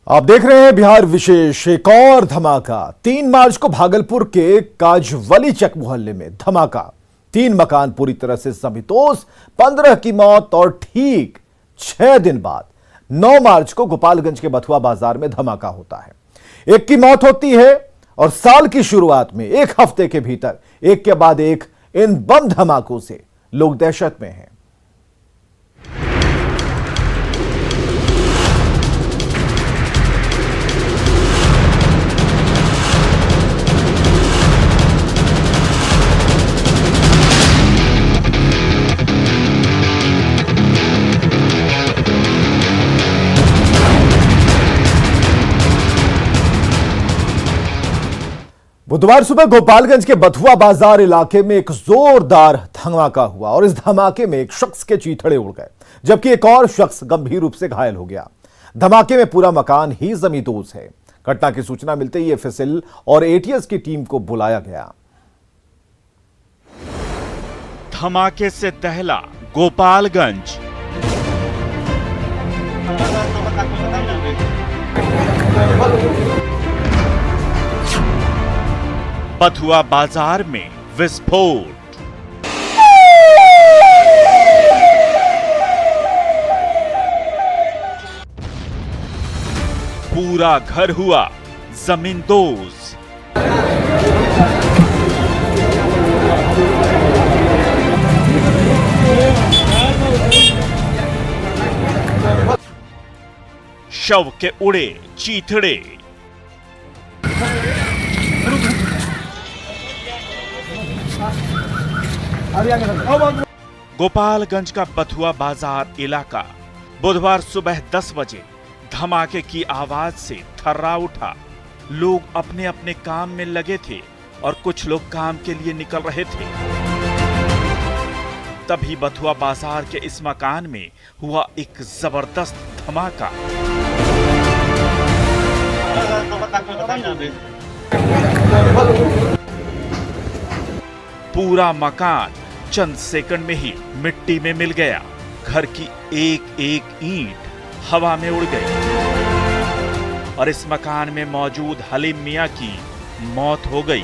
आप देख रहे हैं बिहार विशेष। एक और धमाका 3 मार्च को भागलपुर के काजवली चक मोहल्ले में धमाका। 3 मकान पूरी तरह से सबितोष, 15 की मौत और ठीक 6 दिन बाद 9 मार्च को गोपालगंज के बथुआ बाजार में धमाका होता है। एक की मौत होती है और साल की शुरुआत में एक हफ्ते के भीतर एक के बाद एक इन बम धमाकों से लोग दहशत में हैं। बुधवार सुबह गोपालगंज के बथुआ बाजार इलाके में एक जोरदार धमाका हुआ और इस धमाके में एक शख्स के चीथड़े उड़ गए, जबकि एक और शख्स गंभीर रूप से घायल हो गया। धमाके में पूरा मकान ही जमींदोज है। घटना की सूचना मिलते ही एफएसएल और एटीएस की टीम को बुलाया गया। धमाके से दहला गोपालगंज। बथुआ बाजार में विस्फोट। पूरा घर हुआ जमींदोज। शव के उड़े चीथड़े। गोपालगंज का बथुआ बाजार इलाका बुधवार सुबह 10 बजे धमाके की आवाज से थर्रा उठा। लोग अपने अपने काम में लगे थे और कुछ लोग काम के लिए निकल रहे थे। तभी बथुआ बाजार के इस मकान में हुआ एक जबरदस्त धमाका। पूरा मकान चंद सेकंड में ही मिट्टी में मिल गया। घर की एक एक ईंट हवा में उड़ गई और इस मकान में मौजूद हलीम मियां की मौत हो गई।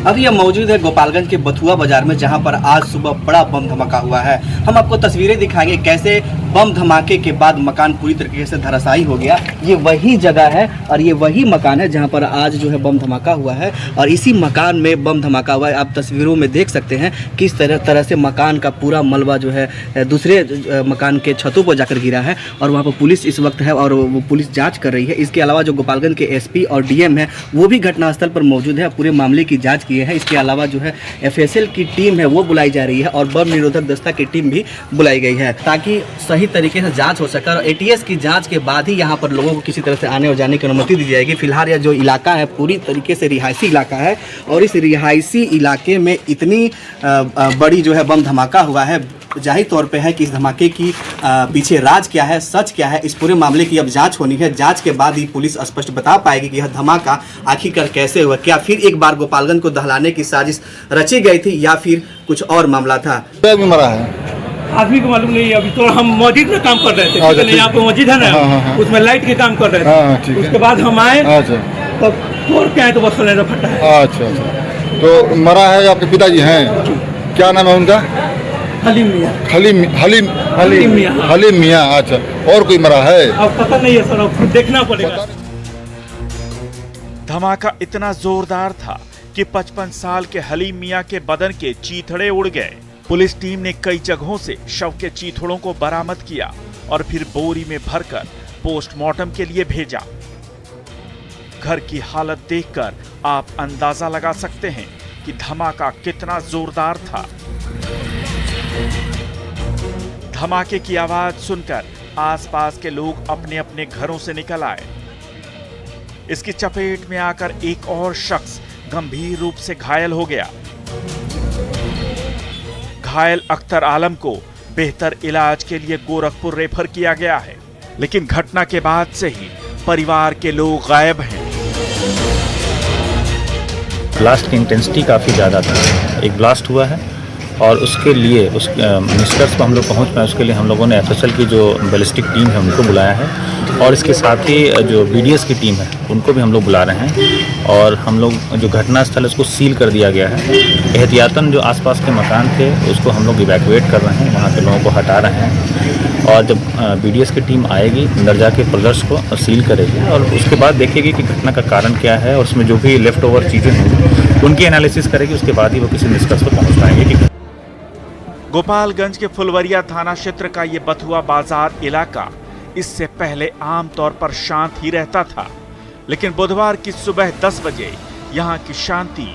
अभी हम मौजूद है गोपालगंज के बथुआ बाजार में, जहां पर आज सुबह बड़ा बम धमाका हुआ है। हम आपको तस्वीरें दिखाएंगे कैसे बम धमाके के बाद मकान पूरी तरीके से धराशायी हो गया। ये वही जगह है और ये वही मकान है जहां पर आज जो है बम धमाका हुआ है और इसी मकान में बम धमाका हुआ है। आप तस्वीरों में देख सकते हैं किस तरह से मकान का पूरा मलबा जो है दूसरे मकान के छतों पर जाकर गिरा है और वहाँ पर पुलिस इस वक्त है और वो पुलिस जाँच कर रही है। इसके अलावा जो गोपालगंज के एसपी और डीएम है वो भी घटनास्थल पर मौजूद है, पूरे मामले की जाँच किए हैं। इसके अलावा जो है एफएसएल की टीम है वो बुलाई जा रही है और बम निरोधक दस्ता की टीम भी बुलाई गई है ताकि सही तरीके से जांच हो सके और एटीएस की जांच के बाद ही यहां पर लोगों को किसी तरह से आने और जाने की अनुमति दी जाएगी। फिलहाल यह जो इलाका है पूरी तरीके से रिहायशी इलाका है और इस रिहायशी इलाके में इतनी बड़ी जो है बम धमाका हुआ है, जाहिर तौर पे है कि इस धमाके की पीछे राज क्या है, सच क्या है, इस पूरे मामले की अब जांच होनी है। जांच के बाद ही पुलिस स्पष्ट बता पाएगी कि यह धमाका आखिरकार कैसे हुआ। क्या फिर एक बार गोपालगंज को दहलाने की साजिश रची गई थी या फिर कुछ और मामला था। मरा है आदमी को मालूम नहीं। अभी तो हम मस्जिद में काम कर रहे थे, यहाँ पे मस्जिद है ना, उसमें लाइट के काम कर रहे थे। उसके बाद हम आए तब तोड़ के आए तो बस सिलेंडर फटा है। अच्छा, तो मरा है आपके पिताजी हैं, क्या नाम है उनका? हलीम मियां। हलीम मियां। अच्छा, और कोई मरा है? अब पता नहीं है सर, अब देखना पड़ेगा। धमाका इतना जोरदार था कि 55 साल के हलीम मियां के बदन के चीथड़े उड़ गए। पुलिस टीम ने कई जगहों से शव के चीथड़ों को बरामद किया और फिर बोरी में भरकर पोस्टमार्टम के लिए भेजा। घर की हालत देखकर आप अंदाजा लगा सकते हैं कि धमाका कितना जोरदार था। धमाके की आवाज सुनकर आसपास के लोग अपने अपने घरों से निकल आए। इसकी चपेट में आकर एक और शख्स गंभीर रूप से घायल हो गया। घायल अख्तर आलम को बेहतर इलाज के लिए गोरखपुर रेफर किया गया है, लेकिन घटना के बाद से ही परिवार के लोग गायब हैं। ब्लास्ट की इंटेंसिटी काफ़ी ज़्यादा था। एक ब्लास्ट हुआ है और उसके लिए उस निष्कर्ष पर हम लोग पहुँच पाए। उसके लिए हम लोगों ने एफएसएल की जो बैलिस्टिक टीम है उनको बुलाया है और इसके साथ ही जो BDS की टीम है उनको भी हम लोग बुला रहे हैं और हम लोग जो घटनास्थल है उसको सील कर दिया गया है। एहतियातन जो आसपास के मकान थे उसको हम लोग इवैक्यूएट कर रहे हैं, वहाँ के लोगों को हटा रहे हैं और जब BDS की टीम आएगी अंदर जाके प्रोजेक्ट्स को सील करेगी और उसके बाद देखेगी कि घटना का कारण क्या है और उसमें जो भी लेफ्ट ओवर चीज़ें होंगी उनकी एनालिसिस करेगी। उसके बाद ही वो किसी निष्कर्ष पर पहुँच पाएंगे। गोपालगंज के फुलवरिया थाना क्षेत्र का ये बथुआ बाजार इलाका इससे पहले आमतौर पर शांत ही रहता था, लेकिन बुधवार की सुबह 10 बजे यहाँ की शांति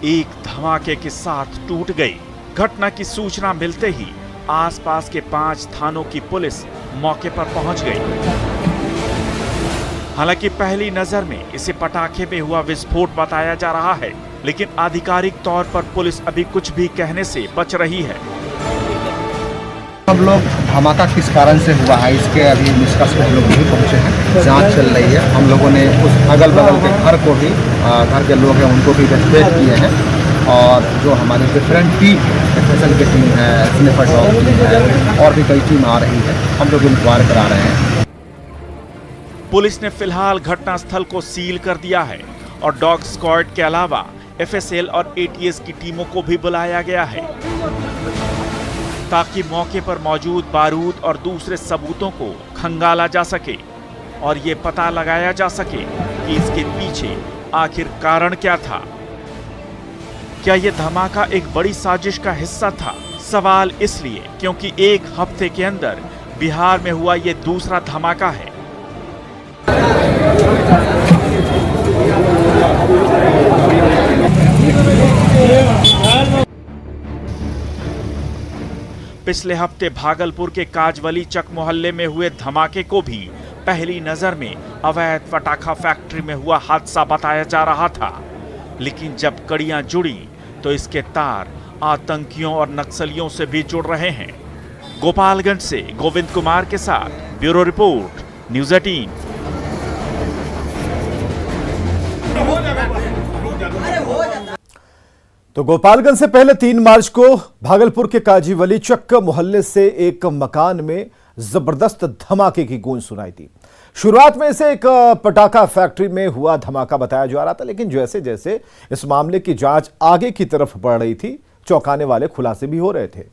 एक धमाके के साथ टूट गई। घटना की सूचना मिलते ही आसपास के 5 थानों की पुलिस मौके पर पहुंच गई। हालांकि पहली नजर में इसे पटाखे में हुआ विस्फोट बताया जा रहा है, लेकिन आधिकारिक तौर पर पुलिस अभी कुछ भी कहने से बच रही है। हम लोग धमाका किस कारण से हुआ है इसके अभी निष्कर्ष पर हम लोग नहीं पहुँचे हैं, जांच चल रही है। हम लोगों ने उस अगल बगल के घर को भी, घर के लोग हैं उनको भी इन्वेस्टिगेट किए हैं और जो हमारी डिफरेंट टीम स्पेशल की टीम है, स्निफर डॉग टीम है और भी कई टीम आ रही है, हम लोग इंक्वायर करा रहे हैं। पुलिस ने फिलहाल घटनास्थल को सील कर दिया है और डॉग स्क्वाड के अलावा FSL और ATS की टीमों को भी बुलाया गया है ताकि मौके पर मौजूद बारूद और दूसरे सबूतों को खंगाला जा सके और ये पता लगाया जा सके कि इसके पीछे आखिर कारण क्या था। क्या ये धमाका एक बड़ी साजिश का हिस्सा था? सवाल इसलिए क्योंकि एक हफ्ते के अंदर बिहार में हुआ ये दूसरा धमाका है। पिछले हफ्ते भागलपुर के काजवली चक मोहल्ले में हुए धमाके को भी पहली नजर में अवैध पटाखा फैक्ट्री में हुआ हादसा बताया जा रहा था, लेकिन जब कड़ियां जुड़ी तो इसके तार आतंकियों और नक्सलियों से भी जुड़ रहे हैं। गोपालगंज से गोविंद कुमार के साथ ब्यूरो रिपोर्ट, न्यूज़ 18। तो गोपालगंज से पहले 3 मार्च को भागलपुर के काजीवली चक मोहल्ले से एक मकान में जबरदस्त धमाके की गूंज सुनाई थी। शुरुआत में इसे एक पटाखा फैक्ट्री में हुआ धमाका बताया जा रहा था, लेकिन जैसे जैसे इस मामले की जांच आगे की तरफ बढ़ रही थी, चौंकाने वाले खुलासे भी हो रहे थे।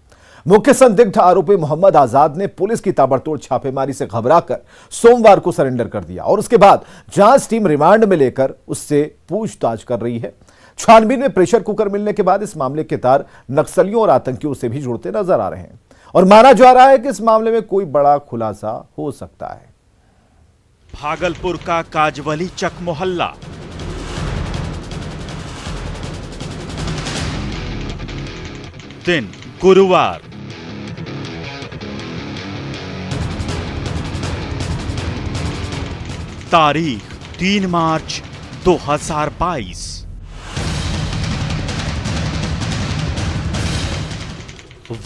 मुख्य संदिग्ध आरोपी मोहम्मद आजाद ने पुलिस की ताबड़तोड़ छापेमारी से घबराकर सोमवार को सरेंडर कर दिया और उसके बाद जांच टीम रिमांड में लेकर उससे पूछताछ कर रही है। छानबीन में प्रेशर कुकर मिलने के बाद इस मामले के तार नक्सलियों और आतंकियों से भी जुड़ते नजर आ रहे हैं और माना जा रहा है कि इस मामले में कोई बड़ा खुलासा हो सकता है। भागलपुर का काजवली चक मोहल्ला, दिन गुरुवार, तारीख 3 मार्च 2022।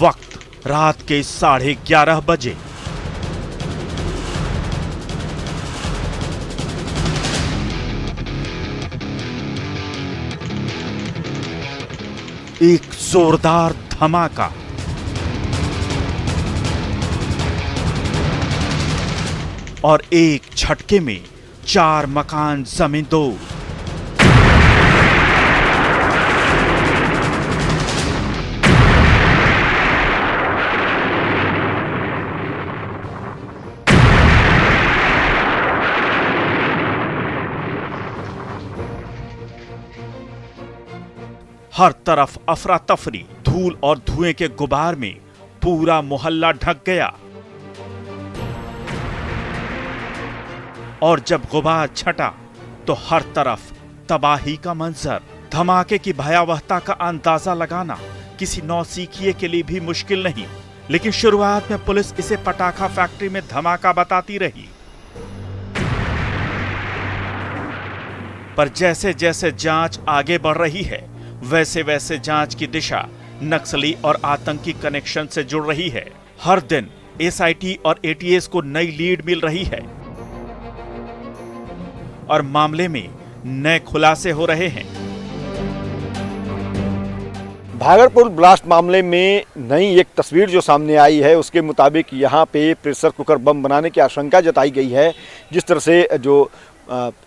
वक्त रात के 11:30 बजे। एक जोरदार धमाका, और एक झटके में 4 मकान जमींदोज। हर तरफ अफरा तफरी, धूल और धुएं के गुबार में पूरा मोहल्ला ढक गया और जब गुबार छटा तो हर तरफ तबाही का मंजर। धमाके की भयावहता का अंदाजा लगाना किसी नौसिखिए के लिए भी मुश्किल नहीं, लेकिन शुरुआत में पुलिस इसे पटाखा फैक्ट्री में धमाका बताती रही। पर जैसे जैसे जांच आगे बढ़ रही है, वैसे वैसे जांच की दिशा नक्सली और आतंकी कनेक्शन से जुड़ रही है। हर दिन SIT और ATS को नई लीड मिल रही है और मामले में नए खुलासे हो रहे हैं। भागलपुर ब्लास्ट मामले में नई एक तस्वीर जो सामने आई है उसके मुताबिक यहाँ पे प्रेशर कुकर बम बनाने की आशंका जताई गई है। जिस तरह से जो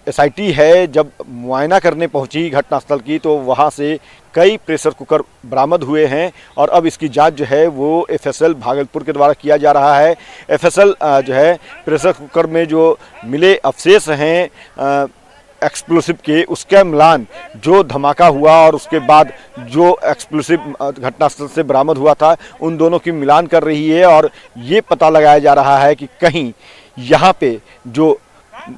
एसआईटी है जब मुआयना करने पहुंची घटनास्थल की तो वहां से कई प्रेशर कुकर बरामद हुए हैं और अब इसकी जांच जो है वो एफएसएल भागलपुर के द्वारा किया जा रहा है। एफएसएल जो है प्रेशर कुकर में जो मिले अवशेष हैं एक्सप्लोसिव के उसका मिलान जो धमाका हुआ और उसके बाद जो एक्सप्लोसिव घटनास्थल से बरामद हुआ था उन दोनों की मिलान कर रही है और ये पता लगाया जा रहा है कि कहीं यहाँ पे जो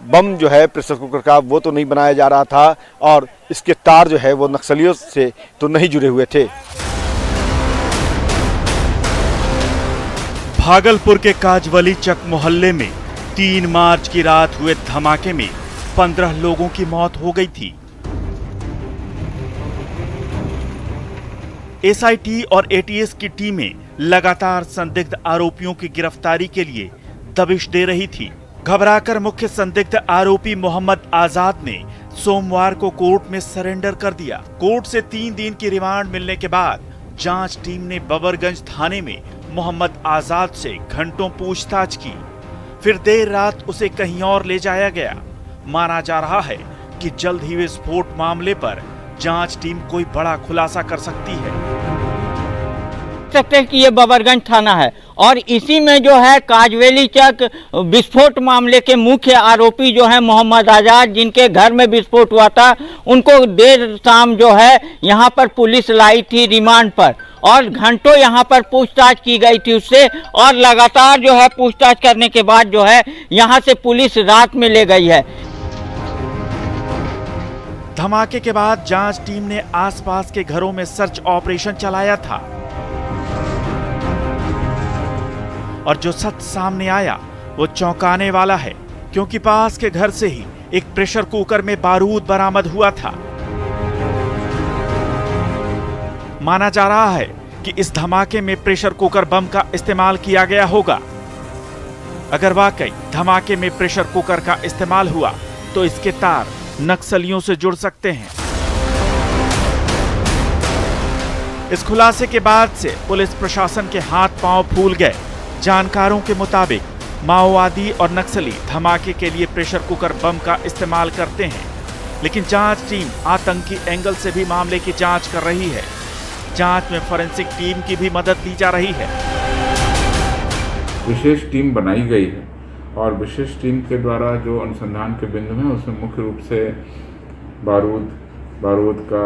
बम जो है प्रेशर कुकर का वो तो नहीं बनाया जा रहा था और इसके तार जो है वो नक्सलियों से तो नहीं जुड़े हुए थे। भागलपुर के काजवली चक मोहल्ले में 3 मार्च की रात हुए धमाके में 15 लोगों की मौत हो गई थी। एसआईटी और एटीएस की टीमें लगातार संदिग्ध आरोपियों की गिरफ्तारी के लिए दबिश दे रही थी। घबराकर मुख्य संदिग्ध आरोपी मोहम्मद आजाद ने सोमवार को कोर्ट में सरेंडर कर दिया। कोर्ट से 3 दिन की रिमांड मिलने के बाद जांच टीम ने बबरगंज थाने में मोहम्मद आजाद से घंटों पूछताछ की। फिर देर रात उसे कहीं और ले जाया गया। माना जा रहा है कि जल्द ही विस्फोट मामले पर जांच टीम कोई बड़ा खुलासा कर सकती है। सकते हैं कि ये बबरगंज थाना है और इसी में जो है काजवेली चक विस्फोट मामले के मुख्य आरोपी जो है मोहम्मद आजाद, जिनके घर में विस्फोट हुआ था, उनको देर शाम जो है यहाँ पर पुलिस लाई थी रिमांड पर और घंटों यहाँ पर पूछताछ की गई थी उससे और लगातार जो है पूछताछ करने के बाद जो है यहाँ से पुलिस रात में ले गई है। धमाके के बाद जांच टीम ने आसपास के घरों में सर्च ऑपरेशन चलाया था और जो सच सामने आया वो चौंकाने वाला है, क्योंकि पास के घर से ही एक प्रेशर कुकर में बारूद बरामद हुआ था। माना जा रहा है कि इस धमाके में प्रेशर कुकर बम का इस्तेमाल किया गया होगा। अगर वाकई धमाके में प्रेशर कुकर का इस्तेमाल हुआ तो इसके तार नक्सलियों से जुड़ सकते हैं। इस खुलासे के बाद से पुलिस प्रशासन के हाथ पांव फूल गए। जानकारों के मुताबिक माओवादी और नक्सली धमाके के लिए प्रेशर कुकर बम का इस्तेमाल करते हैं, लेकिन जांच टीम आतंकी एंगल से भी मामले की जांच कर रही है। जांच में फोरेंसिक टीम की भी मदद ली जा रही है। विशेष टीम बनाई गई है और विशेष टीम के द्वारा जो अनुसंधान के बिंदु हैं उसमें मुख्य रूप से बारूद का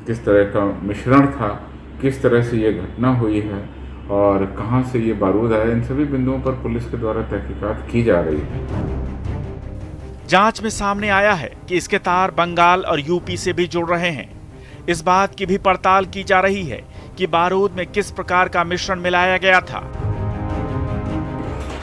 किस तरह का मिश्रण था, किस तरह से ये घटना हुई है और कहां से ये बारूद आया, इन सभी बिंदुओं पर पुलिस के द्वारा तहकीकात की जा रही है। जांच में सामने आया है कि इसके तार बंगाल और यूपी से भी जुड़ रहे हैं। इस बात की भी पड़ताल की जा रही है कि बारूद में किस प्रकार का मिश्रण मिलाया गया था।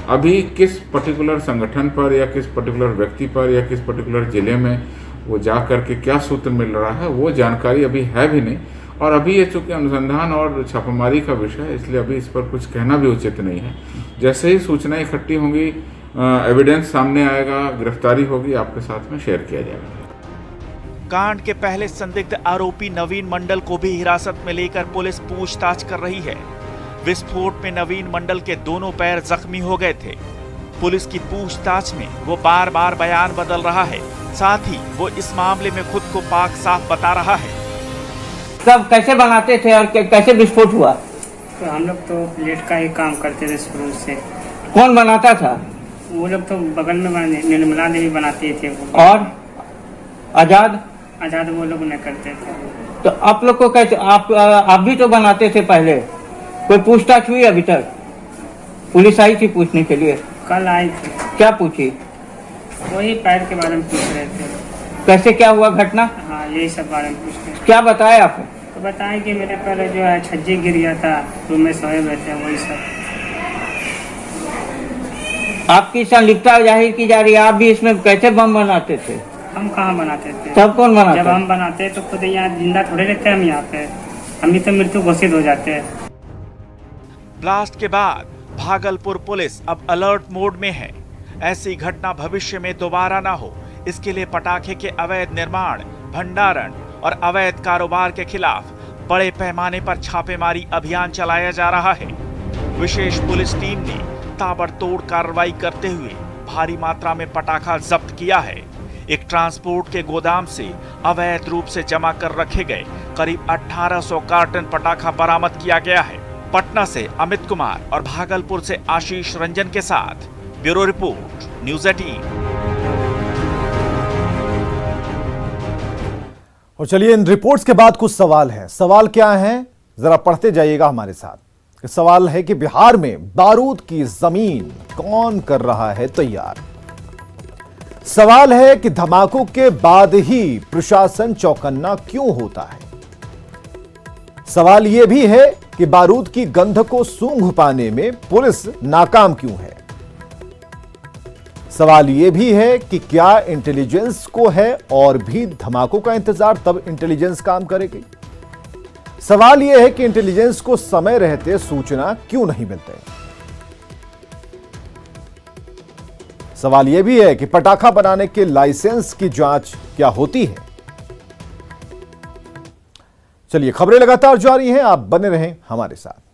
अभी किस पर्टिकुलर संगठन पर या किस पर्टिकुलर व्यक्ति पर या किस पर्टिकुलर जिले में वो जा करके क्या सूत्र मिल रहा है वो जानकारी अभी है भी नहीं और अभी ये चूंकि अनुसंधान और छापामारी का विषय है इसलिए अभी इस पर कुछ कहना भी उचित नहीं है। जैसे ही सूचनाएं इकट्ठी होंगी, एविडेंस सामने आएगा, गिरफ्तारी होगी, आपके साथ में शेयर किया जाएगा। कांड के पहले संदिग्ध आरोपी नवीन मंडल को भी हिरासत में लेकर पुलिस पूछताछ कर रही है। विस्फोट में नवीन मंडल के दोनों पैर जख्मी हो गए थे। पुलिस की पूछताछ में वो बार बार बयान बदल रहा है, साथ ही वो इस मामले में खुद को पाक साफ बता रहा है। सब कैसे बनाते थे और कैसे विस्फोट हुआ? तो हम लोग तो प्लेट का ही काम करते थे शुरू से। कौन बनाता था? वो लोग तो बगल में निर्मला देवी बनाती थे। और आजाद वो लोग नहीं करते थे। तो आप लोग को कैसे, आप भी तो बनाते थे पहले, कोई पूछताछ हुई अभी तक? पुलिस आई थी पूछने के लिए? कल आई थी। क्या पूछी? वही पैर के बारे में पूछ रहे थे। कैसे क्या हुआ घटना? हाँ, यही सब बारे में पूछ रहे थे। क्या बताया आपको? तो बताएं कि मेरे पैर जो है छज्जे गिर गया था, रूम में सोए हुए थे, वही सब। आपकी संलिप्तता जाहिर की जा रही है। आप भी इसमें कैसे बम बनाते थे? हम कहाँ बनाते थे? तब कौन बनाते? जब हम बनाते तो खुद यहाँ जिंदा थोड़े रहते हम यहाँ पे, हम भी तो मृत्यु घोषित हो जाते हैं। ब्लास्ट के बाद भागलपुर पुलिस अब अलर्ट मोड में है। ऐसी घटना भविष्य में दोबारा ना हो, इसके लिए पटाखे के अवैध निर्माण, भंडारण और अवैध कारोबार के खिलाफ बड़े पैमाने पर छापेमारी अभियान चलाया जा रहा है। विशेष पुलिस टीम ने ताबड़तोड़ कार्रवाई करते हुए भारी मात्रा में पटाखा जब्त किया है। एक ट्रांसपोर्ट के गोदाम से अवैध रूप से जमा कर रखे गए करीब 1800 कार्टन पटाखा बरामद किया गया है। पटना से अमित कुमार और भागलपुर से आशीष रंजन के साथ ब्यूरो रिपोर्ट, न्यूज़ 18। और चलिए, इन रिपोर्ट्स के बाद कुछ सवाल हैं। सवाल क्या हैं, जरा पढ़ते जाइएगा हमारे साथ। सवाल है कि बिहार में बारूद की जमीन कौन कर रहा है तैयार। सवाल है कि धमाकों के बाद ही प्रशासन चौकन्ना क्यों होता है। सवाल यह भी है कि बारूद की गंध को सूंघ पाने में पुलिस नाकाम क्यों है। सवाल यह भी है कि क्या इंटेलिजेंस को है और भी धमाकों का इंतजार, तब इंटेलिजेंस काम करेगी। सवाल यह है कि इंटेलिजेंस को समय रहते सूचना क्यों नहीं मिलते। सवाल यह भी है कि पटाखा बनाने के लाइसेंस की जांच क्या होती है। चलिए, खबरें लगातार जारी हैं, आप बने रहें हमारे साथ।